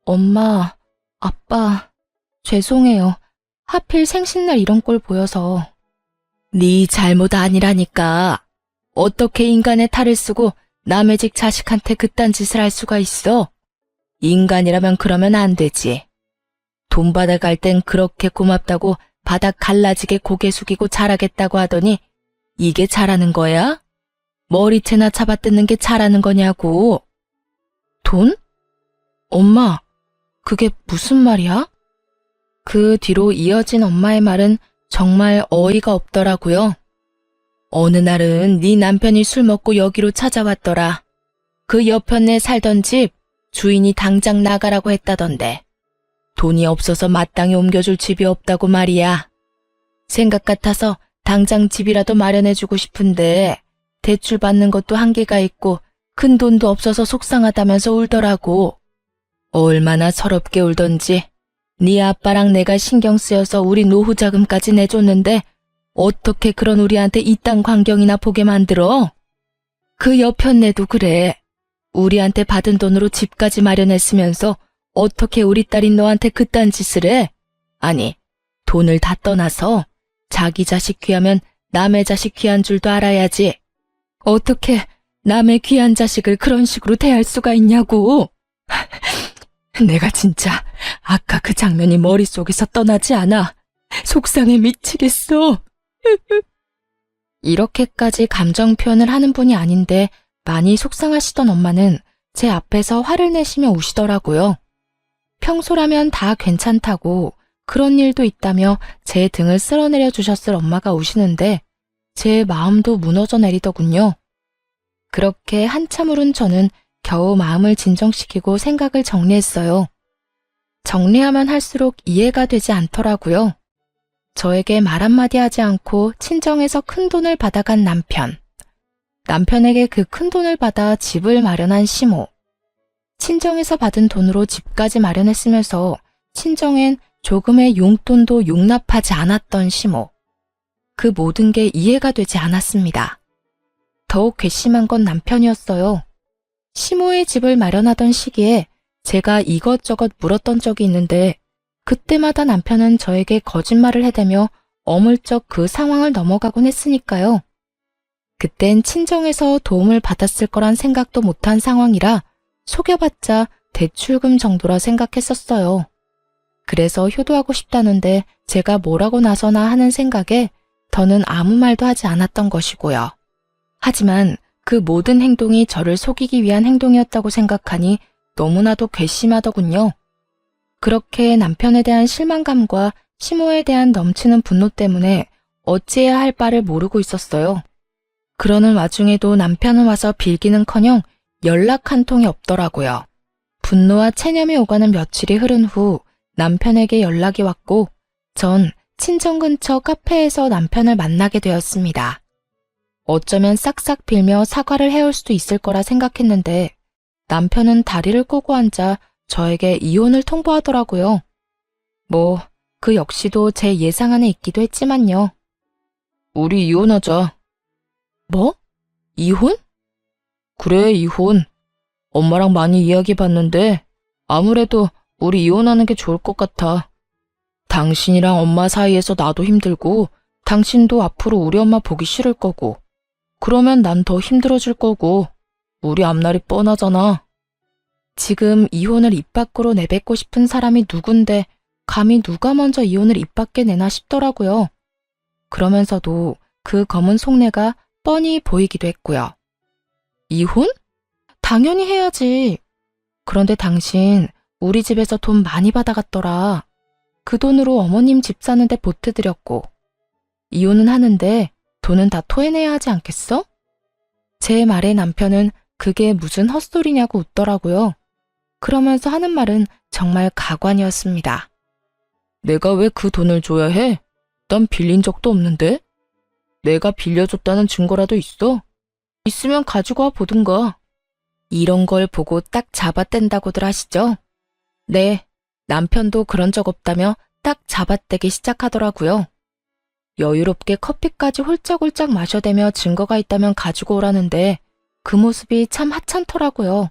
엄마, 아빠, 죄송해요. 하필 생신날 이런 꼴 보여서. 네 잘못 아니라니까. 어떻게 인간의 탈을 쓰고 남의 집 자식한테 그딴 짓을 할 수가 있어? 인간이라면 그러면 안 되지. 돈 받아갈 땐 그렇게 고맙다고 바닥 갈라지게 고개 숙이고 잘하겠다고 하더니 이게 잘하는 거야? 머리채나 잡아뜯는 게 잘하는 거냐고. 돈? 엄마, 그게 무슨 말이야? 그 뒤로 이어진 엄마의 말은 정말 어이가 없더라고요. 어느 날은 네 남편이 술 먹고 여기로 찾아왔더라. 그 옆편에 살던 집 주인이 당장 나가라고 했다던데. 돈이 없어서 마땅히 옮겨줄 집이 없다고 말이야. 생각 같아서 당장 집이라도 마련해주고 싶은데 대출 받는 것도 한계가 있고 큰 돈도 없어서 속상하다면서 울더라고. 얼마나 서럽게 울던지. 네 아빠랑 내가 신경 쓰여서 우리 노후 자금까지 내줬는데 어떻게 그런 우리한테 이딴 광경이나 보게 만들어? 그 옆편네도 그래. 우리한테 받은 돈으로 집까지 마련했으면서 어떻게 우리 딸인 너한테 그딴 짓을 해? 아니, 돈을 다 떠나서 자기 자식 귀하면 남의 자식 귀한 줄도 알아야지. 어떻게 남의 귀한 자식을 그런 식으로 대할 수가 있냐고. 내가 진짜 아까 그 장면이 머릿속에서 떠나지 않아. 속상해 미치겠어. 이렇게까지 감정 표현을 하는 분이 아닌데 많이 속상하시던 엄마는 제 앞에서 화를 내시며 우시더라고요. 평소라면 다 괜찮다고 그런 일도 있다며 제 등을 쓸어내려 주셨을 엄마가 우시는데 제 마음도 무너져 내리더군요. 그렇게 한참 울은 저는 겨우 마음을 진정시키고 생각을 정리했어요. 정리하면 할수록 이해가 되지 않더라고요. 저에게 말 한마디 하지 않고 친정에서 큰 돈을 받아간 남편. 남편에게 그 큰 돈을 받아 집을 마련한 시모. 친정에서 받은 돈으로 집까지 마련했으면서 친정엔 조금의 용돈도 용납하지 않았던 시모. 그 모든 게 이해가 되지 않았습니다. 더욱 괘씸한 건 남편이었어요. 시모의 집을 마련하던 시기에 제가 이것저것 물었던 적이 있는데 그때마다 남편은 저에게 거짓말을 해대며 어물쩍 그 상황을 넘어가곤 했으니까요. 그땐 친정에서 도움을 받았을 거란 생각도 못한 상황이라 속여봤자 대출금 정도라 생각했었어요. 그래서 효도하고 싶다는데 제가 뭐라고 나서나 하는 생각에 더는 아무 말도 하지 않았던 것이고요. 하지만 그 모든 행동이 저를 속이기 위한 행동이었다고 생각하니 너무나도 괘씸하더군요. 그렇게 남편에 대한 실망감과 시모에 대한 넘치는 분노 때문에 어찌해야 할 바를 모르고 있었어요. 그러는 와중에도 남편은 와서 빌기는커녕 연락 한 통이 없더라고요. 분노와 체념이 오가는 며칠이 흐른 후 남편에게 연락이 왔고 전 친정 근처 카페에서 남편을 만나게 되었습니다. 어쩌면 싹싹 빌며 사과를 해올 수도 있을 거라 생각했는데 남편은 다리를 꼬고 앉아 저에게 이혼을 통보하더라고요. 뭐, 그 역시도 제 예상 안에 있기도 했지만요. 우리 이혼하자. 뭐? 이혼? 그래, 이혼. 엄마랑 많이 이야기해봤는데 아무래도 우리 이혼하는 게 좋을 것 같아. 당신이랑 엄마 사이에서 나도 힘들고 당신도 앞으로 우리 엄마 보기 싫을 거고 그러면 난 더 힘들어질 거고 우리 앞날이 뻔하잖아. 지금 이혼을 입 밖으로 내뱉고 싶은 사람이 누군데 감히 누가 먼저 이혼을 입 밖에 내나 싶더라고요. 그러면서도 그 검은 속내가 뻔히 보이기도 했고요. 이혼? 당연히 해야지. 그런데 당신 우리 집에서 돈 많이 받아갔더라. 그 돈으로 어머님 집 사는데 보태드렸고 이혼은 하는데 돈은 다 토해내야 하지 않겠어? 제 말에 남편은 그게 무슨 헛소리냐고 웃더라고요. 그러면서 하는 말은 정말 가관이었습니다. 내가 왜 그 돈을 줘야 해? 난 빌린 적도 없는데? 내가 빌려줬다는 증거라도 있어? 있으면 가지고 와 보든가. 이런 걸 보고 딱 잡아뗀다고들 하시죠? 네, 남편도 그런 적 없다며 딱 잡아떼기 시작하더라고요. 여유롭게 커피까지 홀짝홀짝 마셔대며 증거가 있다면 가지고 오라는데 그 모습이 참 하찮더라고요.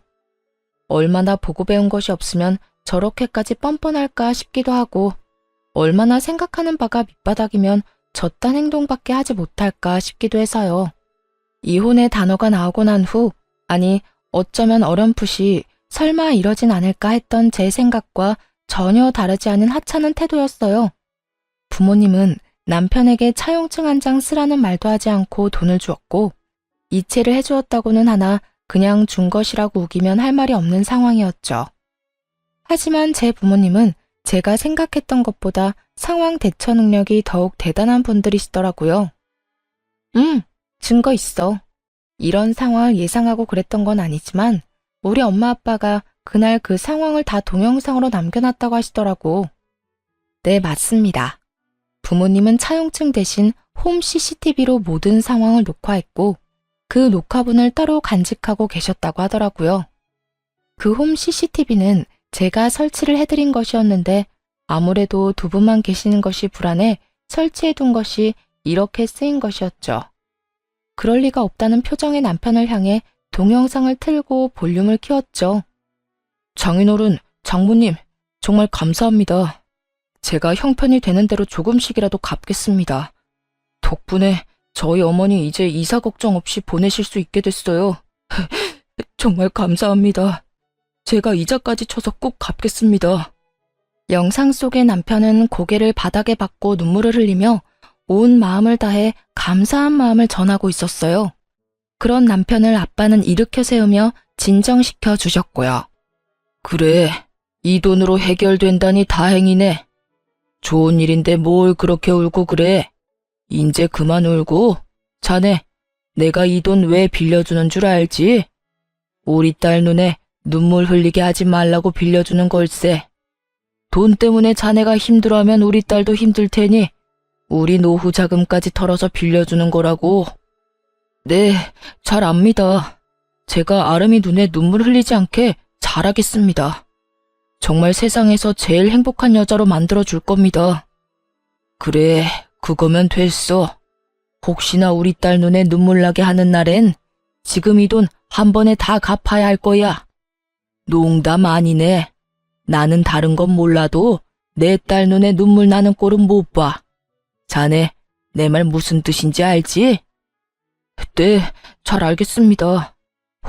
얼마나 보고 배운 것이 없으면 저렇게까지 뻔뻔할까 싶기도 하고 얼마나 생각하는 바가 밑바닥이면 저딴 행동밖에 하지 못할까 싶기도 해서요. 이혼의 단어가 나오고 난 후, 아니 어쩌면 어렴풋이 설마 이러진 않을까 했던 제 생각과 전혀 다르지 않은 하찮은 태도였어요. 부모님은 남편에게 차용증 한 장 쓰라는 말도 하지 않고 돈을 주었고 이체를 해주었다고는 하나 그냥 준 것이라고 우기면 할 말이 없는 상황이었죠. 하지만 제 부모님은 제가 생각했던 것보다 상황 대처 능력이 더욱 대단한 분들이시더라고요. 증거 있어. 이런 상황을 예상하고 그랬던 건 아니지만 우리 엄마 아빠가 그날 그 상황을 다 동영상으로 남겨놨다고 하시더라고. 네, 맞습니다. 부모님은 차용증 대신 홈 CCTV로 모든 상황을 녹화했고 그 녹화분을 따로 간직하고 계셨다고 하더라고요. 그 홈 CCTV는 제가 설치를 해드린 것이었는데 아무래도 두 분만 계시는 것이 불안해 설치해둔 것이 이렇게 쓰인 것이었죠. 그럴 리가 없다는 표정의 남편을 향해 동영상을 틀고 볼륨을 키웠죠. 장인어른, 장모님, 정말 감사합니다. 제가 형편이 되는 대로 조금씩이라도 갚겠습니다. 덕분에 저희 어머니 이제 이사 걱정 없이 보내실 수 있게 됐어요. 정말 감사합니다. 제가 이자까지 쳐서 꼭 갚겠습니다. 영상 속의 남편은 고개를 바닥에 박고 눈물을 흘리며 온 마음을 다해 감사한 마음을 전하고 있었어요. 그런 남편을 아빠는 일으켜 세우며 진정시켜 주셨고요. 그래, 이 돈으로 해결된다니 다행이네. 좋은 일인데 뭘 그렇게 울고 그래. 인제 그만 울고. 자네, 내가 이 돈 왜 빌려주는 줄 알지? 우리 딸 눈에 눈물 흘리게 하지 말라고 빌려주는 걸세. 돈 때문에 자네가 힘들어하면 우리 딸도 힘들 테니 우리 노후 자금까지 털어서 빌려주는 거라고. 네, 잘 압니다. 제가 아름이 눈에 눈물 흘리지 않게 잘하겠습니다. 정말 세상에서 제일 행복한 여자로 만들어줄 겁니다. 그래, 그거면 됐어. 혹시나 우리 딸 눈에 눈물 나게 하는 날엔 지금 이 돈 한 번에 다 갚아야 할 거야. 농담 아니네. 나는 다른 건 몰라도 내 딸 눈에 눈물 나는 꼴은 못 봐. 자네, 내 말 무슨 뜻인지 알지? 네, 잘 알겠습니다.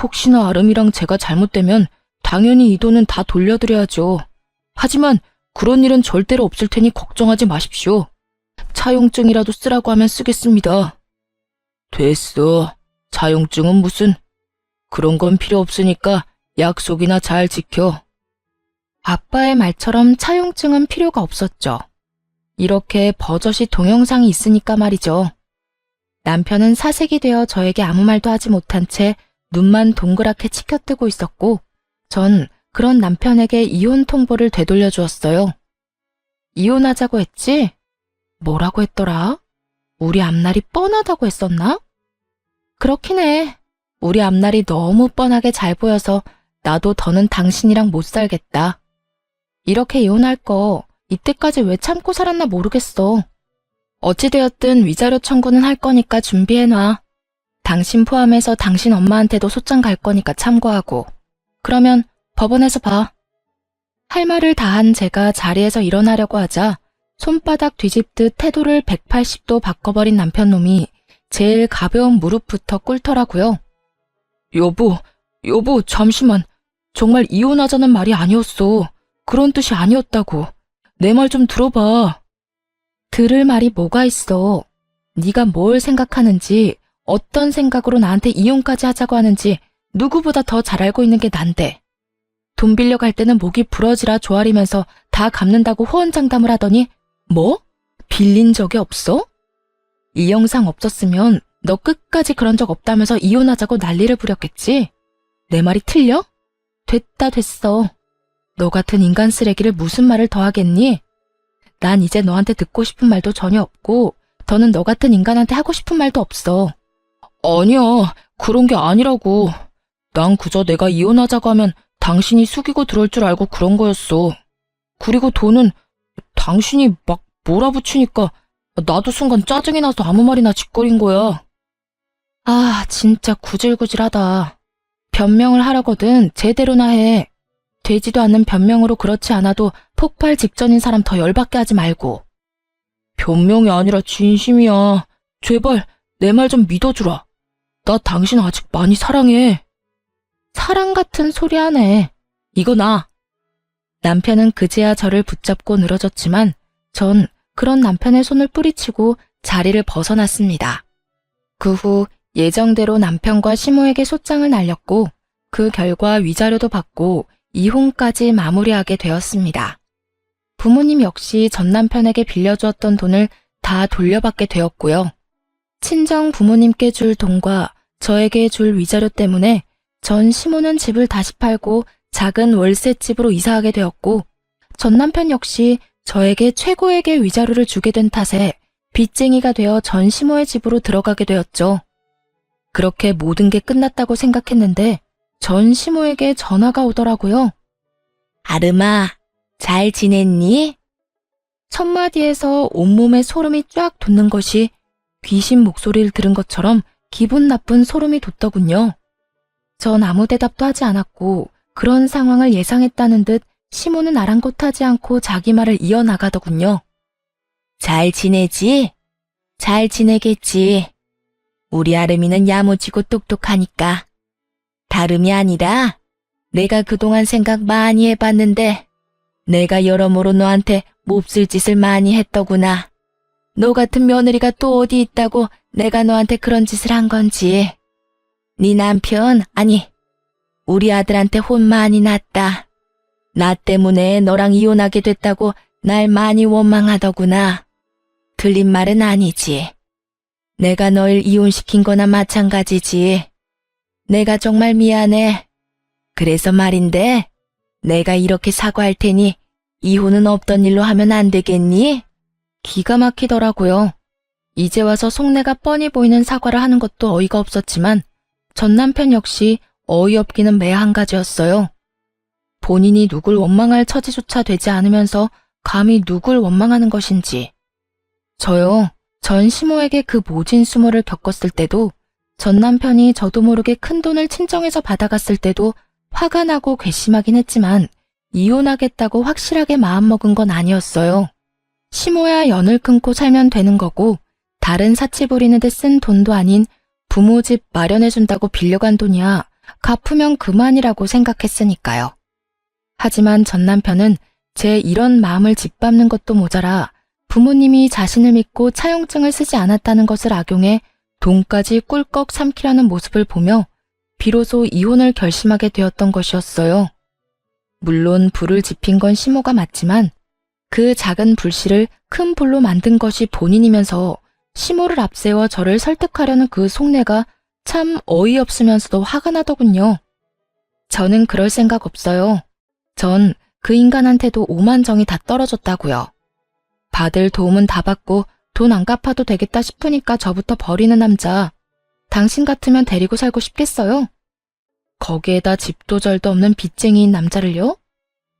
혹시나 아름이랑 제가 잘못되면 당연히 이 돈은 다 돌려드려야죠. 하지만 그런 일은 절대로 없을 테니 걱정하지 마십시오. 차용증이라도 쓰라고 하면 쓰겠습니다. 됐어. 차용증은 무슨. 그런 건 필요 없으니까 약속이나 잘 지켜. 아빠의 말처럼 차용증은 필요가 없었죠. 이렇게 버젓이 동영상이 있으니까 말이죠. 남편은 사색이 되어 저에게 아무 말도 하지 못한 채 눈만 동그랗게 치켜뜨고 있었고 전 그런 남편에게 이혼 통보를 되돌려 주었어요. 이혼하자고 했지? 뭐라고 했더라? 우리 앞날이 뻔하다고 했었나? 그렇긴 해. 우리 앞날이 너무 뻔하게 잘 보여서 나도 더는 당신이랑 못 살겠다. 이렇게 이혼할 거 이때까지 왜 참고 살았나 모르겠어. 어찌되었든 위자료 청구는 할 거니까 준비해놔. 당신 포함해서 당신 엄마한테도 소장 갈 거니까 참고하고. 그러면 법원에서 봐. 할 말을 다한 제가 자리에서 일어나려고 하자 손바닥 뒤집듯 태도를 180도 바꿔버린 남편놈이 제일 가벼운 무릎부터 꿇더라고요. 여보, 잠시만. 정말 이혼하자는 말이 아니었어. 그런 뜻이 아니었다고. 내 말 좀 들어봐. 들을 말이 뭐가 있어. 네가 뭘 생각하는지, 어떤 생각으로 나한테 이혼까지 하자고 하는지 누구보다 더 잘 알고 있는 게 난데. 돈 빌려갈 때는 목이 부러지라 조아리면서 다 갚는다고 호언장담을 하더니 뭐? 빌린 적이 없어? 이 영상 없었으면 너 끝까지 그런 적 없다면서 이혼하자고 난리를 부렸겠지? 내 말이 틀려? 됐어. 너 같은 인간 쓰레기를 무슨 말을 더 하겠니? 난 이제 너한테 듣고 싶은 말도 전혀 없고 더는 너 같은 인간한테 하고 싶은 말도 없어. 아니야, 그런 게 아니라고. 난 그저 내가 이혼하자고 하면 당신이 숙이고 들어올 줄 알고 그런 거였어. 그리고 돈은 당신이 막 몰아붙이니까 나도 순간 짜증이 나서 아무 말이나 짓거린 거야. 아, 진짜 구질구질하다. 변명을 하려거든 제대로나 해. 되지도 않는 변명으로 그렇지 않아도 폭발 직전인 사람 더 열받게 하지 말고. 변명이 아니라 진심이야. 제발 내 말 좀 믿어주라. 나 당신 아직 많이 사랑해. 사랑 같은 소리 하네. 이거 나. 남편은 그제야 저를 붙잡고 늘어졌지만 전 그런 남편의 손을 뿌리치고 자리를 벗어났습니다. 그 후 예정대로 남편과 시모에게 소장을 날렸고 그 결과 위자료도 받고 이혼까지 마무리하게 되었습니다. 부모님 역시 전 남편에게 빌려주었던 돈을 다 돌려받게 되었고요. 친정 부모님께 줄 돈과 저에게 줄 위자료 때문에 전 시모는 집을 다시 팔고 작은 월세집으로 이사하게 되었고 전 남편 역시 저에게 최고액의 위자료를 주게 된 탓에 빚쟁이가 되어 전 시모의 집으로 들어가게 되었죠. 그렇게 모든 게 끝났다고 생각했는데 전 시모에게 전화가 오더라고요. 아름아, 잘 지냈니? 첫마디에서 온몸에 소름이 쫙 돋는 것이 귀신 목소리를 들은 것처럼 기분 나쁜 소름이 돋더군요. 전 아무 대답도 하지 않았고 그런 상황을 예상했다는 듯 시모는 아랑곳하지 않고 자기 말을 이어나가더군요. 잘 지내지? 잘 지내겠지. 우리 아름이는 야무지고 똑똑하니까. 다름이 아니라 내가 그동안 생각 많이 해봤는데 내가 여러모로 너한테 몹쓸 짓을 많이 했더구나. 너 같은 며느리가 또 어디 있다고 내가 너한테 그런 짓을 한 건지. 네 남편, 아니 우리 아들한테 혼 많이 났다. 나 때문에 너랑 이혼하게 됐다고 날 많이 원망하더구나. 틀린 말은 아니지. 내가 널 이혼시킨 거나 마찬가지지. 내가 정말 미안해. 그래서 말인데 내가 이렇게 사과할 테니 이혼은 없던 일로 하면 안 되겠니? 기가 막히더라고요. 이제 와서 속내가 뻔히 보이는 사과를 하는 것도 어이가 없었지만 전 남편 역시 어이없기는 매 한 가지였어요. 본인이 누굴 원망할 처지조차 되지 않으면서 감히 누굴 원망하는 것인지. 저요, 전 시모에게 그 모진 수모를 겪었을 때도 전 남편이 저도 모르게 큰 돈을 친정에서 받아갔을 때도 화가 나고 괘씸하긴 했지만 이혼하겠다고 확실하게 마음먹은 건 아니었어요. 시모야 연을 끊고 살면 되는 거고 다른 사치 부리는 데 쓴 돈도 아닌 부모 집 마련해준다고 빌려간 돈이야 갚으면 그만이라고 생각했으니까요. 하지만 전 남편은 제 이런 마음을 짓밟는 것도 모자라 부모님이 자신을 믿고 차용증을 쓰지 않았다는 것을 악용해 돈까지 꿀꺽 삼키려는 모습을 보며 비로소 이혼을 결심하게 되었던 것이었어요. 물론 불을 지핀 건 시모가 맞지만 그 작은 불씨를 큰 불로 만든 것이 본인이면서 시모를 앞세워 저를 설득하려는 그 속내가 참 어이없으면서도 화가 나더군요. 저는 그럴 생각 없어요. 전 그 인간한테도 오만정이 다 떨어졌다고요. 받을 도움은 다 받고 돈 안 갚아도 되겠다 싶으니까 저부터 버리는 남자. 당신 같으면 데리고 살고 싶겠어요? 거기에다 집도 절도 없는 빚쟁이인 남자를요?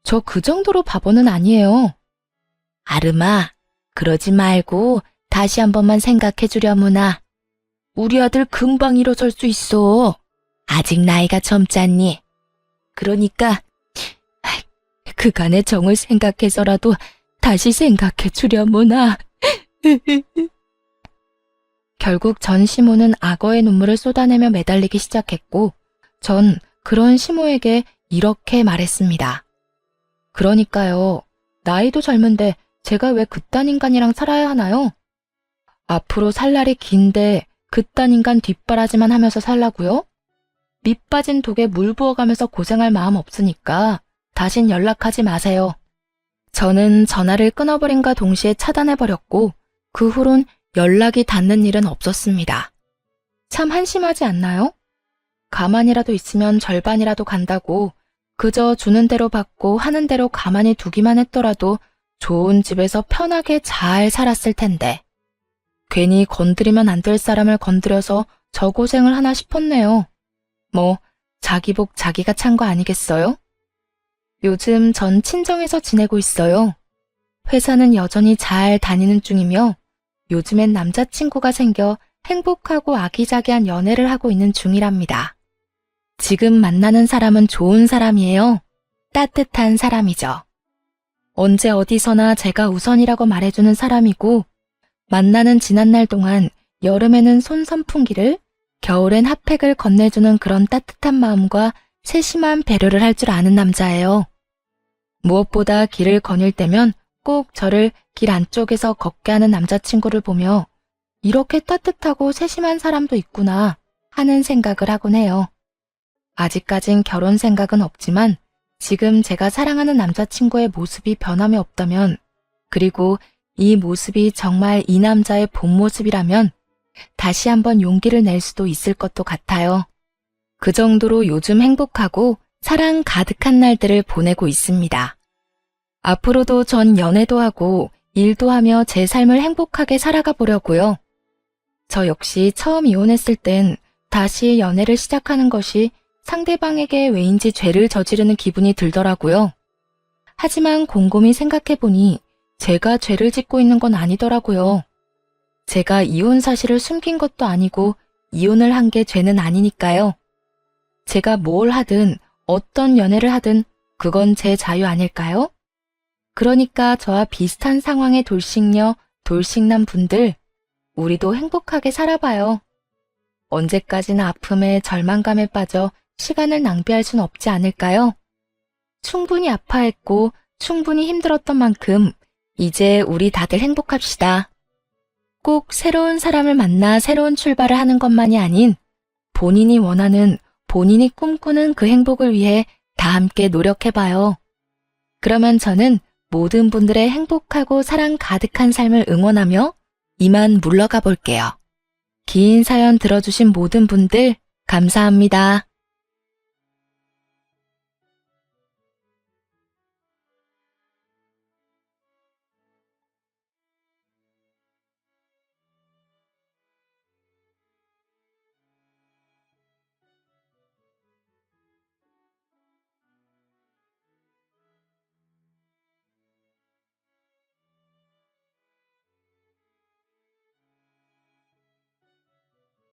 저 그 정도로 바보는 아니에요. 아름아, 그러지 말고 다시 한 번만 생각해 주려무나. 우리 아들 금방 일어설 수 있어. 아직 나이가 젊잖니. 그러니까 그간의 정을 생각해서라도 다시 생각해 주려무나. 결국 전 시모는 악어의 눈물을 쏟아내며 매달리기 시작했고 전 그런 시모에게 이렇게 말했습니다. 그러니까요. 나이도 젊은데 제가 왜 그딴 인간이랑 살아야 하나요? 앞으로 살 날이 긴데 그딴 인간 뒷바라지만 하면서 살라고요? 밑 빠진 독에 물 부어가면서 고생할 마음 없으니까 다신 연락하지 마세요. 저는 전화를 끊어버린과 동시에 차단해버렸고 그 후론 연락이 닿는 일은 없었습니다. 참 한심하지 않나요? 가만히라도 있으면 절반이라도 간다고 그저 주는 대로 받고 하는 대로 가만히 두기만 했더라도 좋은 집에서 편하게 잘 살았을 텐데 괜히 건드리면 안 될 사람을 건드려서 저 고생을 하나 싶었네요. 뭐 자기 복 자기가 찬 거 아니겠어요? 요즘 전 친정에서 지내고 있어요. 회사는 여전히 잘 다니는 중이며 요즘엔 남자친구가 생겨 행복하고 아기자기한 연애를 하고 있는 중이랍니다. 지금 만나는 사람은 좋은 사람이에요. 따뜻한 사람이죠. 언제 어디서나 제가 우선이라고 말해주는 사람이고 만나는 지난날 동안 여름에는 손 선풍기를 겨울엔 핫팩을 건네주는 그런 따뜻한 마음과 세심한 배려를 할 줄 아는 남자예요. 무엇보다 길을 거닐 때면 꼭 저를 길 안쪽에서 걷게 하는 남자친구를 보며 이렇게 따뜻하고 세심한 사람도 있구나 하는 생각을 하곤 해요. 아직까진 결혼 생각은 없지만 지금 제가 사랑하는 남자친구의 모습이 변함이 없다면, 그리고 이 모습이 정말 이 남자의 본 모습이라면 다시 한번 용기를 낼 수도 있을 것도 같아요. 그 정도로 요즘 행복하고 사랑 가득한 날들을 보내고 있습니다. 앞으로도 전 연애도 하고 일도 하며 제 삶을 행복하게 살아가 보려고요. 저 역시 처음 이혼했을 땐 다시 연애를 시작하는 것이 상대방에게 왜인지 죄를 저지르는 기분이 들더라고요. 하지만 곰곰이 생각해보니 제가 죄를 짓고 있는 건 아니더라고요. 제가 이혼 사실을 숨긴 것도 아니고 이혼을 한 게 죄는 아니니까요. 제가 뭘 하든 어떤 연애를 하든 그건 제 자유 아닐까요? 그러니까 저와 비슷한 상황의 돌싱녀, 돌싱남 분들, 우리도 행복하게 살아봐요. 언제까지나 아픔에 절망감에 빠져 시간을 낭비할 순 없지 않을까요? 충분히 아파했고 충분히 힘들었던 만큼 이제 우리 다들 행복합시다. 꼭 새로운 사람을 만나 새로운 출발을 하는 것만이 아닌 본인이 원하는, 본인이 꿈꾸는 그 행복을 위해 다 함께 노력해봐요. 그러면 저는 모든 분들의 행복하고 사랑 가득한 삶을 응원하며 이만 물러가 볼게요. 긴 사연 들어주신 모든 분들 감사합니다.